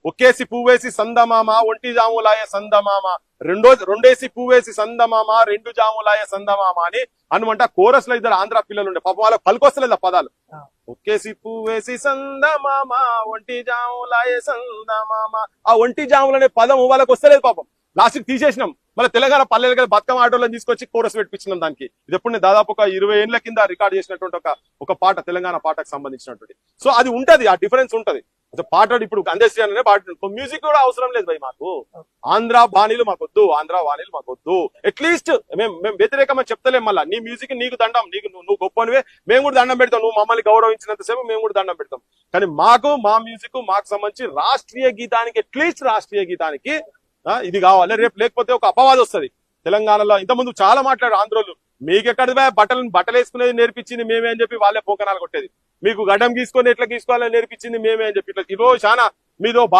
ఒకేసి పువ్వేసి సందమామ ఒంటి జాములాయ సందమామ రెండేసి పువ్వేసి సందమామ రెండు జాములాయ సందమామ అని అనమంట కోరస్ లో ఇద్దరు ఆంధ్ర పిల్లలు ఉండే పాపం వాళ్ళకి పలుకొస్తలేదు ఆ పదాలు. ఒకేసి పువ్వేసి సందమామ ఒంటి జాములాయ సందమామ, ఆ ఒంటి జాములు అనే పదం వాళ్ళకి వస్తలేదు పాపం. లాస్ట్ తీసేసినాం. మళ్ళీ తెలంగాణ పల్లెలు కదా బతుకమ్మ ఆటోలను తీసుకొచ్చి కోరస్ పెట్టించినాం దానికి. ఇది ఎప్పుడు నేను దాదాపు ఒక 20 ఏళ్ల కింద రికార్డ్ చేసినటువంటి ఒక పాట, తెలంగాణ పాటకు సంబంధించినటువంటి. సో అది ఉంటది, ఆ డిఫరెన్స్ ఉంటది. పాట ఇప్పుడు అందజేయాలనే పాట, మ్యూజిక్ కూడా అవసరం లేదు భయ్ మాకు. ఆంధ్ర బాణీలు మాకొద్దు, ఆంధ్ర బాణీలు మాకొద్దు. అట్లీస్ట్ మేము వ్యతిరేకమని చెప్తలేం. మళ్ళీ నీ మ్యూజిక్ నీకు దండం, నువ్వు గొప్పనివే, మేము కూడా దండం పెడతాం. నువ్వు మమ్మల్ని గౌరవించినంతసేపు మేము కూడా దండం పెడతాం. కానీ మా మ్యూజిక్ మాకు సంబంధించి రాష్ట్రీయ గీతానికి, అట్లీస్ట్ రాష్ట్రీయ గీతానికి ఇది కావాలి. రేపు లేకపోతే ఒక అపవాదం వస్తుంది. తెలంగాణలో ఇంతకుముందు చాలా మాట్లాడారు ఆంధ్రోళ్ళు, మీకెక్కడ బట్టలు వేసుకునేది నేర్పించింది మేమే అని చెప్పి వాళ్ళే పోకనాలు కొట్టేది. మీకు గడ్డం గీసుకొని ఎట్లా గీసుకోవాలని నేర్పించింది మేమే అని చెప్పి ఇట్లా ఈరోజు చాలా మీదో